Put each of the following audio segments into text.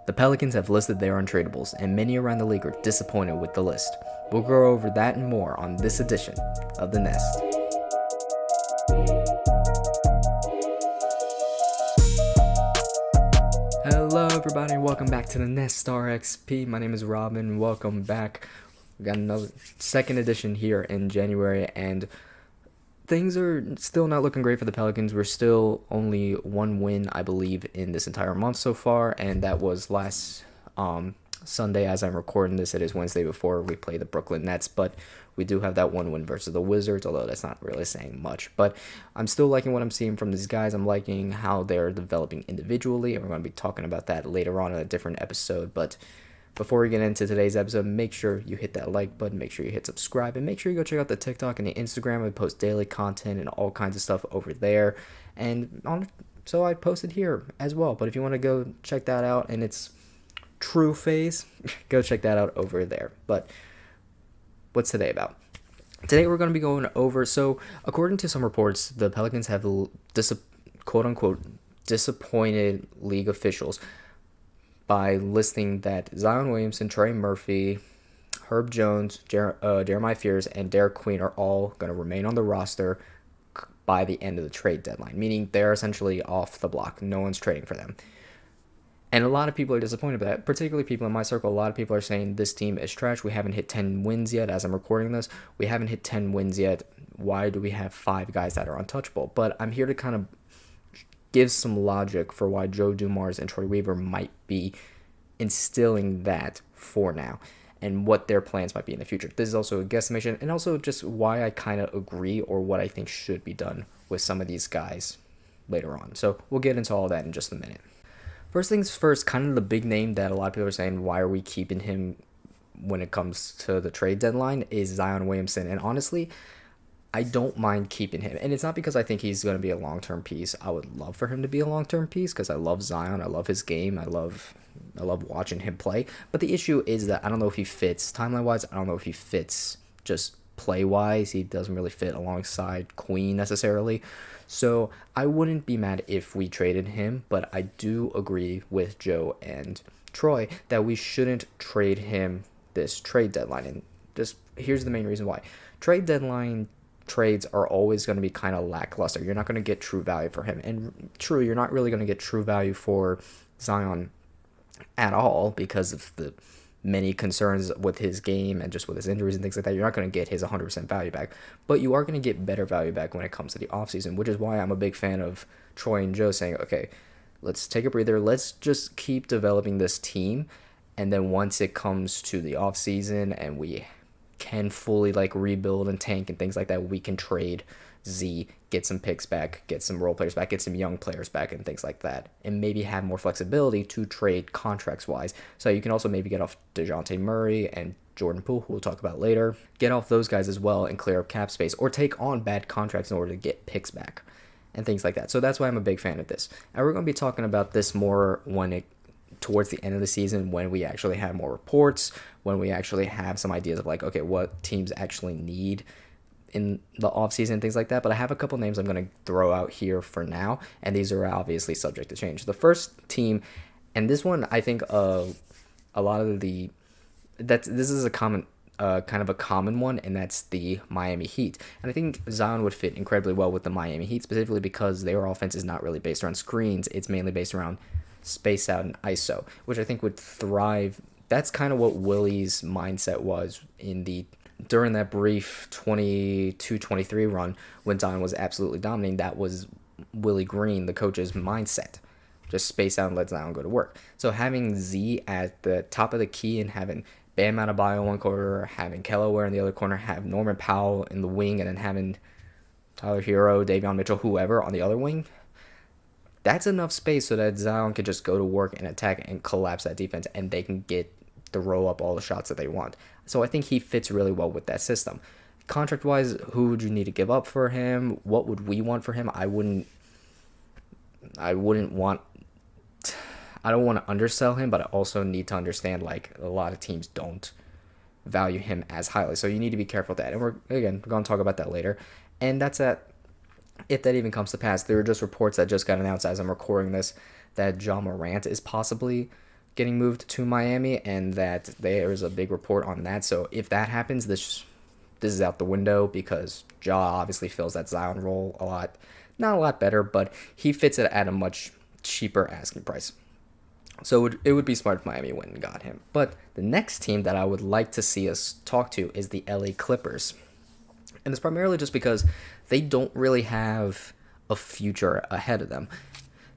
The Pelicans have listed their untradables, and many around the league are disappointed with the list. We'll go over that and more on this edition of The Nest. Hello everybody, welcome back to The Nest Star XP. My name is Robin, welcome back. We got another second edition here in January, and things are still not looking great for the Pelicans. We're still only one win, I believe, in this entire month so far, and that was last Sunday as I'm recording this. It is Wednesday before we play the Brooklyn Nets, but we do have that one win versus the Wizards, although that's not really saying much. But I'm still liking what I'm seeing from these guys. I'm liking how they're developing individually, and we're going to be talking about that later on in a different episode. But before we get into today's episode, make sure you hit that like button, make sure you hit subscribe, and make sure you go check out the TikTok and the Instagram. I post daily content and all kinds of stuff over there. So I posted here as well. But if you want to go check that out and it's true phase, go check that out over there. But what's today about? Today we're going to be going over, so according to some reports, the Pelicans have quote-unquote disappointed league officials by listing that Zion Williamson, Trey Murphy, Herb Jones, Jeremiah Fears, and Derek Queen are all going to remain on the roster by the end of the trade deadline, meaning they're essentially off the block. No one's trading for them. And a lot of people are disappointed by that, particularly people in my circle. A lot of people are saying this team is trash. We haven't hit 10 wins yet as I'm recording this. We haven't hit 10 wins yet. Why do we have 5 guys that are untouchable? But I'm here to kind of give some logic for why Joe Dumars and Troy Weaver might be instilling that for now and what their plans might be in the future. This is also a guesstimation and also just why I kind of agree or what I think should be done with some of these guys later on. So we'll get into all that in just a minute. First things first, kind of the big name that a lot of people are saying, why are we keeping him when it comes to the trade deadline, is Zion Williamson. And honestly, I don't mind keeping him. And it's not because I think he's going to be a long-term piece. I would love for him to be a long-term piece because I love Zion. I love his game. I love watching him play. But the issue is that I don't know if he fits timeline-wise. I don't know if he fits just play-wise. He doesn't really fit alongside Queen necessarily. So I wouldn't be mad if we traded him, but I do agree with Joe and Troy that we shouldn't trade him this trade deadline. And just here's the main reason why. Trade deadline trades are always going to be kind of lackluster. You're not going to get true value for him. And true, you're not really going to get true value for Zion at all because of the many concerns with his game and just with his injuries and things like that. You're not going to get his 100% value back, but you are going to get better value back when it comes to the offseason, which is why I'm a big fan of Troy and Joe saying, okay, let's take a breather. Let's just keep developing this team. And then once it comes to the offseason and we can fully rebuild and tank and things like that, we can trade Z, get some picks back, get some role players back, get some young players back and things like that, and maybe have more flexibility to trade contracts wise. So you can also maybe get off DeJounte Murray and Jordan Poole, who we'll talk about later, get off those guys as well and clear up cap space, or take on bad contracts in order to get picks back and things like that. So that's why I'm a big fan of this. And we're going to be talking about this more towards the end of the season, when we actually have more reports, when we actually have some ideas of okay, what teams actually need in the offseason, things like that. But I have a couple names I'm going to throw out here for now, and these are obviously subject to change. The first team, and this one I think a lot of this is a common kind of a common one, and that's the Miami Heat. And I think Zion would fit incredibly well with the Miami Heat, specifically because their offense is not really based around screens. It's mainly based around space out and ISO, which I think would thrive. That's kind of what Willie's mindset was during that brief 22-23 run when Zion was absolutely dominating. That was Willie Green, the coach's mindset. Just space out and let Zion go to work. So having Z at the top of the key and having Bam Adebayo in one corner, having Kelleher in the other corner, have Norman Powell in the wing, and then having Tyler Hero, Davion Mitchell, whoever on the other wing, that's enough space so that Zion can just go to work and attack and collapse that defense, and they can roll up all the shots that they want. So I think he fits really well with that system. Contract-wise, who would you need to give up for him? What would we want for him? I don't want to undersell him, but I also need to understand a lot of teams don't value him as highly. So you need to be careful with that. And we're going to talk about that later. And that's if that even comes to pass. There are just reports that just got announced as I'm recording this that John Morant is possibly getting moved to Miami, and that there is a big report on that. So if that happens, this is out the window because Ja obviously fills that Zion role a lot, not a lot better, but he fits it at a much cheaper asking price. So it would be smart if Miami went and got him. But the next team that I would like to see us talk to is the LA Clippers. And it's primarily just because they don't really have a future ahead of them.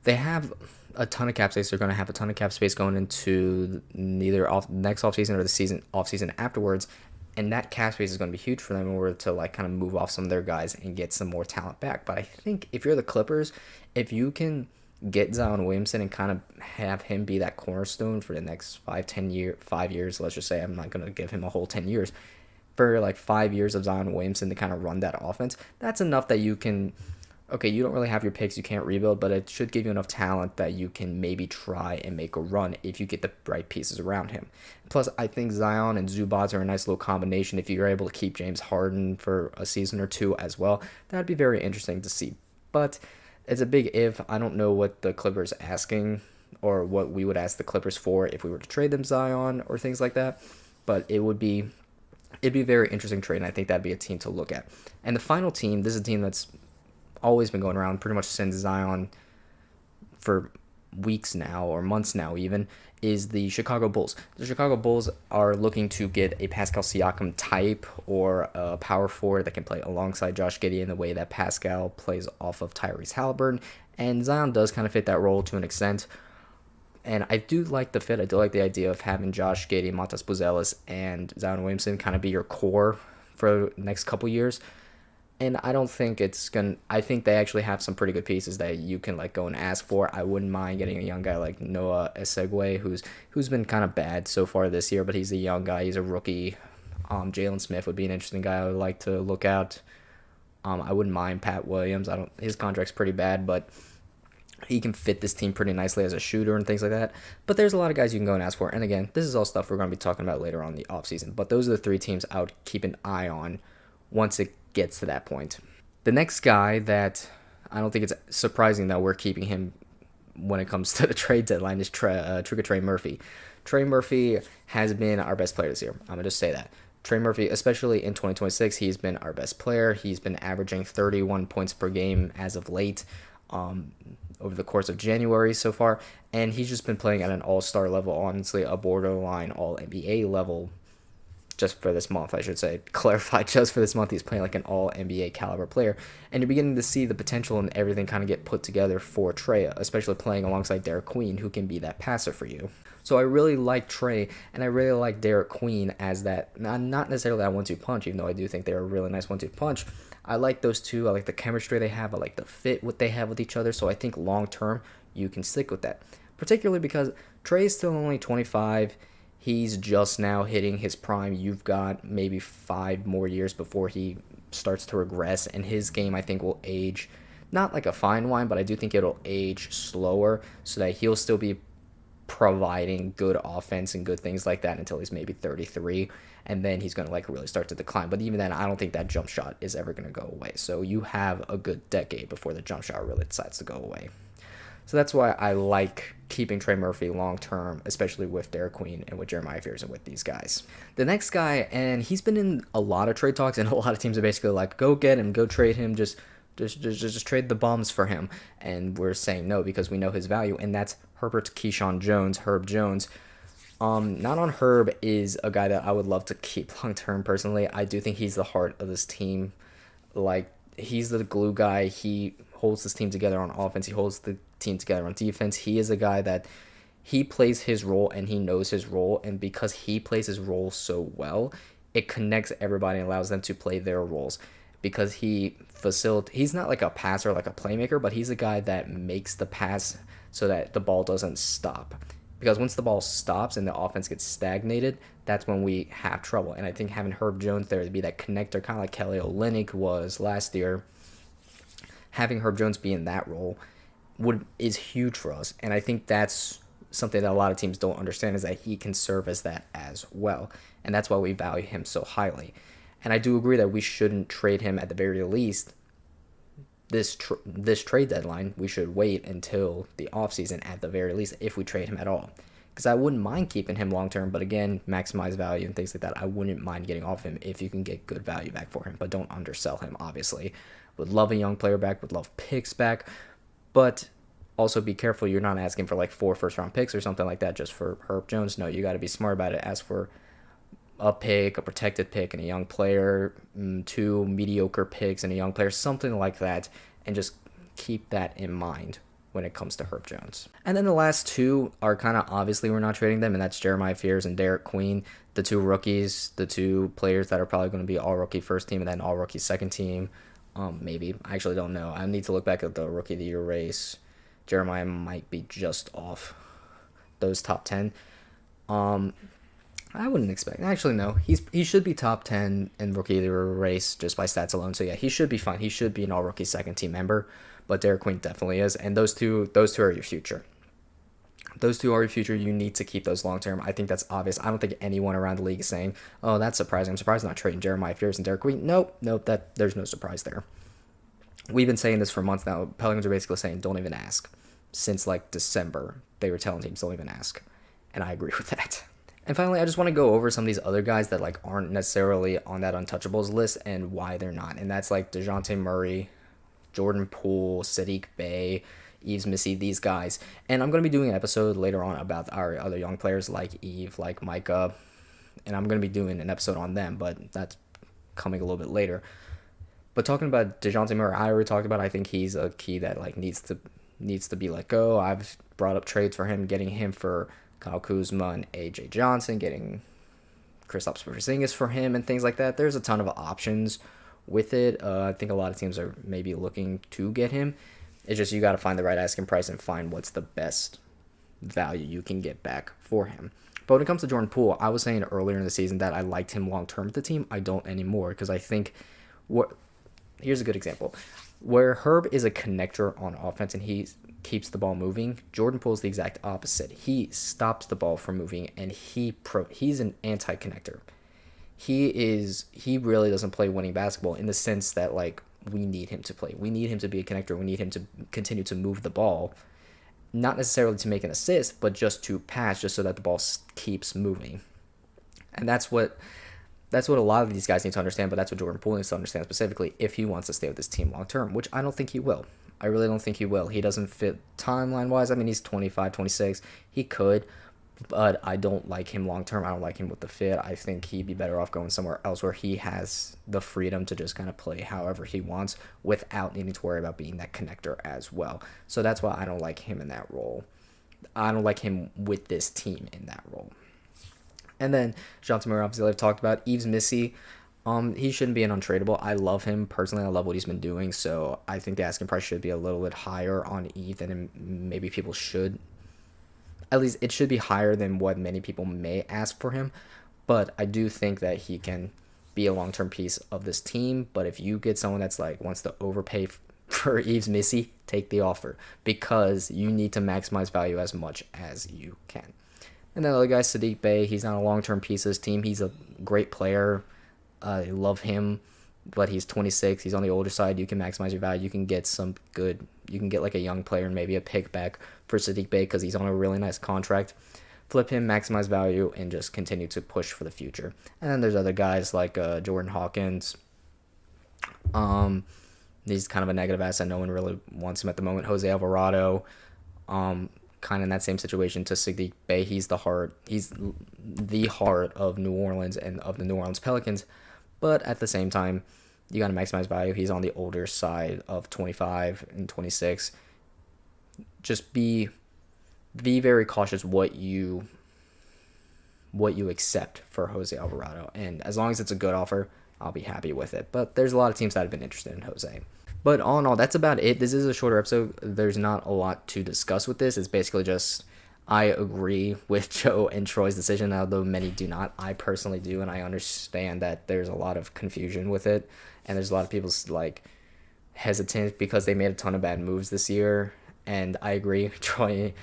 They have a ton of cap space. They're going to have a ton of cap space going into neither next offseason or the season offseason afterwards. And that cap space is going to be huge for them in order to like kind of move off some of their guys and get some more talent back. But I think if you're the Clippers, if you can get Zion Williamson and kind of have him be that cornerstone for the next 5 years, let's just say, I'm not going to give him a whole 10 years, for like 5 years of Zion Williamson to kind of run that offense, that's enough that you can, okay, you don't really have your picks, you can't rebuild, but it should give you enough talent that you can maybe try and make a run if you get the right pieces around him. Plus, I think Zion and Zubaz are a nice little combination. If you're able to keep James Harden for a season or two as well, that'd be very interesting to see. But it's a big if. I don't know what the Clippers asking or what we would ask the Clippers for if we were to trade them Zion or things like that. But it'd be a very interesting trade, and I think that'd be a team to look at. And the final team, this is a team that's always been going around pretty much since Zion for weeks now or months now even, is the Chicago Bulls. The Chicago Bulls are looking to get a Pascal Siakam type or a power forward that can play alongside Josh Giddey in the way that Pascal plays off of Tyrese Halliburton, and Zion does kind of fit that role to an extent. And I do like the fit. I do like the idea of having Josh Giddey, Montas Buzelis, and Zion Williamson kind of be your core for the next couple years. And I don't think it's going to... I think they actually have some pretty good pieces that you can like go and ask for. I wouldn't mind getting a young guy like Noah Esegwe, who's been kind of bad so far this year, but he's a young guy. He's a rookie. Jalen Smith would be an interesting guy I would like to look at. I wouldn't mind Pat Williams. His contract's pretty bad, but he can fit this team pretty nicely as a shooter and things like that. But there's a lot of guys you can go and ask for. And again, this is all stuff we're going to be talking about later on in the offseason. But those are the three teams I would keep an eye on once it gets to that point. The next guy that I don't think it's surprising that we're keeping him when it comes to the trade deadline is Trey Murphy. Trey Murphy has been our best player this year. I'm going to just say that. Trey Murphy, especially in 2026, he's been our best player. He's been averaging 31 points per game as of late. Over the course of January so far, and he's just been playing at an all-star level, honestly, a borderline all-NBA level just for this month, I should say. Clarify, just for this month, he's playing like an all-NBA caliber player, and you're beginning to see the potential and everything kind of get put together for Trey, especially playing alongside Derek Queen, who can be that passer for you. So I really like Trey, and I really like Derek Queen as that, not necessarily that 1-2 punch, even though I do think they're a really nice 1-2 punch. I like those two. I like the chemistry they have. I like the fit what they have with each other. So I think long term you can stick with that. Particularly because Trey's still only 25. He's just now hitting his prime. You've got maybe 5 more years before he starts to regress. And his game, I think, will age not like a fine wine, but I do think it'll age slower so that he'll still be providing good offense and good things like that until he's maybe 33, and then he's going to like really start to decline. But even then, I don't think that jump shot is ever going to go away. So you have a good decade before the jump shot really decides to go away. So that's why I like keeping Trey Murphy long term, especially with Derek Queen and with Jeremiah Fears and with these guys. The next guy, and he's been in a lot of trade talks, and a lot of teams are basically like, go get him, go trade him, just trade the bums for him. And we're saying no because we know his value, and that's Herbert Keyshawn Jones, Herb Jones. Not on Herb is a guy that I would love to keep long term personally. I do think he's the heart of this team. Like, he's the glue guy. He holds this team together on offense. He holds the team together on defense. He is a guy that he plays his role and he knows his role. And because he plays his role so well, it connects everybody and allows them to play their roles. Because he's not like a passer, like a playmaker, but he's a guy that makes the pass so that the ball doesn't stop. Because once the ball stops and the offense gets stagnated, that's when we have trouble. And I think having Herb Jones there to be that connector, kind of like Kelly Olynyk was last year, having Herb Jones be in that role is huge for us. And I think that's something that a lot of teams don't understand, is that he can serve as that as well. And that's why we value him so highly. And I do agree that we shouldn't trade him at the very least this trade deadline. We should wait until the offseason at the very least if we trade him at all. because I wouldn't mind keeping him long term. But again, maximize value and things like that. I wouldn't mind getting off him if you can get good value back for him, but don't undersell him. Obviously, would love a young player back, would love picks back, but also be careful. You're not asking for like 4 first-round picks or something like that just for Herb Jones. No, you got to be smart about it. Ask for a pick, a protected pick, and a young player, 2 mediocre picks and a young player, something like that, and just keep that in mind when it comes to Herb Jones. And then the last 2 are kind of obviously we're not trading them, and that's Jeremiah Fears and Derek Queen, the 2 rookies, the 2 players that are probably going to be all-rookie first team and then all-rookie second team. Maybe. I actually don't know. I need to look back at the Rookie of the Year race. Jeremiah might be just off those top 10. I wouldn't expect. Actually, no. He should be top 10 in Rookie of the Year race just by stats alone. So yeah, he should be fine. He should be an all-rookie second team member. But Derek Queen definitely is. And those two are your future. Those 2 are your future. You need to keep those long term. I think that's obvious. I don't think anyone around the league is saying, "Oh, that's surprising." I'm surprised not trading Jeremiah Fears and Derek Queen. Nope. There's no surprise there. We've been saying this for months now. Pelicans are basically saying, "Don't even ask." Since like December, they were telling teams, "Don't even ask," and I agree with that. And finally, I just want to go over some of these other guys that like aren't necessarily on that untouchables list and why they're not. And that's like DeJounte Murray, Jordan Poole, Saddiq Bey, Yves Missy, these guys. And I'm going to be doing an episode later on about our other young players like Yves, like Micah. And I'm going to be doing an episode on them, but that's coming a little bit later. But talking about DeJounte Murray, I already talked about. I think he's a key that like needs to be let go. I've brought up trades for him, getting him for Kyle Kuzma and A.J. Johnson, getting Kristaps Porzingis for him and things like that. There's a ton of options with it. I think a lot of teams are maybe looking to get him. It's just you got to find the right asking price and find what's the best value you can get back for him. But when it comes to Jordan Poole, I was saying earlier in the season that I liked him long-term with the team. I don't anymore because I think here's a good example. Where Herb is a connector on offense and he keeps the ball moving, Jordan Poole is the exact opposite. He stops the ball from moving and he's an anti-connector. He really doesn't play winning basketball in the sense that like we need him to play. We need him to be a connector. We need him to continue to move the ball, not necessarily to make an assist, but just to pass, just so that the ball keeps moving. And that's what a lot of these guys need to understand, but that's what Jordan Poole needs to understand specifically if he wants to stay with this team long term, which I don't think he will. I really don't think he will. He doesn't fit timeline-wise. I mean, he's 25, 26. He could, but I don't like him long term. I don't like him with the fit. I think he'd be better off going somewhere else where he has the freedom to just kind of play however he wants without needing to worry about being that connector as well. So that's why I don't like him in that role. I don't like him with this team in that role. And then DeJounte Murray, obviously, I've talked about. Yves Missy, he shouldn't be an untradeable. I love him personally. I love what he's been doing. So I think the asking price should be a little bit higher on Yves than maybe people should. At least it should be higher than what many people may ask for him. But I do think that he can be a long-term piece of this team. But if you get someone that's like wants to overpay for Yves Missy, take the offer because you need to maximize value as much as you can. And then the other guy, Saddiq Bey, he's not a long-term piece of this team. He's a great player. I love him, but he's 26. He's on the older side. You can maximize your value. You can get you can get like a young player and maybe a pick back for Saddiq Bey because he's on a really nice contract. Flip him, maximize value, and just continue to push for the future. And then there's other guys like Jordan Hawkins. He's kind of a negative asset. No one really wants him at the moment. Jose Alvarado. Kind of in that same situation to Saddiq Bey. He's the heart of New Orleans and of the New Orleans Pelicans. But at the same time, you got to maximize value. He's on the older side of 25 and 26. Just be very cautious what you accept for Jose Alvarado. And as long as it's a good offer, I'll be happy with it. But there's a lot of teams that have been interested in Jose. But all in all, that's about it. This is a shorter episode. There's not a lot to discuss with this. It's basically just I agree with Joe and Troy's decision, although many do not. I personally do, and I understand that there's a lot of confusion with it, and there's a lot of people like hesitant because they made a ton of bad moves this year. And I agree, Troy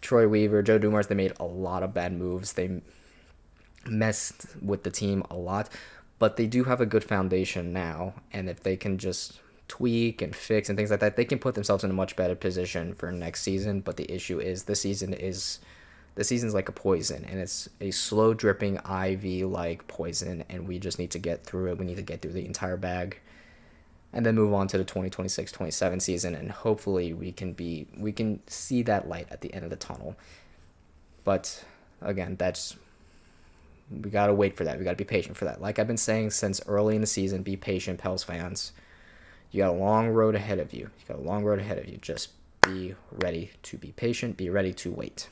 Weaver, Joe Dumars, they made a lot of bad moves. They messed with the team a lot, but they do have a good foundation now, and if they can just tweak and fix and things like that, they can put themselves in a much better position for next season. But the issue is this season is The season's like a poison, and it's a slow dripping IV like poison, and we just need to get through it. We need to get through the entire bag, and then move on to the 2026-27 season, and hopefully we can see that light at the end of the tunnel. But again, we gotta wait for that. We gotta be patient for that. Like I've been saying since early in the season, be patient, Pels fans. You got a long road ahead of you. Just be ready to be patient. Be ready to wait.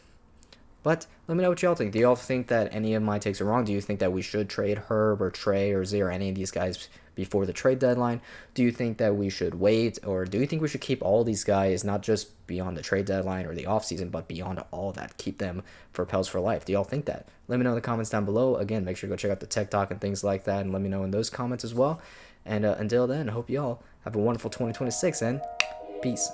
But let me know what y'all think. Do y'all think that any of my takes are wrong? Do you think that we should trade Herb or Trey or Z or any of these guys before the trade deadline? Do you think that we should wait? Or do you think we should keep all these guys, not just beyond the trade deadline or the offseason, but beyond all that? Keep them for Pels for life. Do y'all think that? Let me know in the comments down below. Again, make sure to go check out the Tech Talk and things like that, and let me know in those comments as well. And until then, I hope y'all have a wonderful 2026, and peace.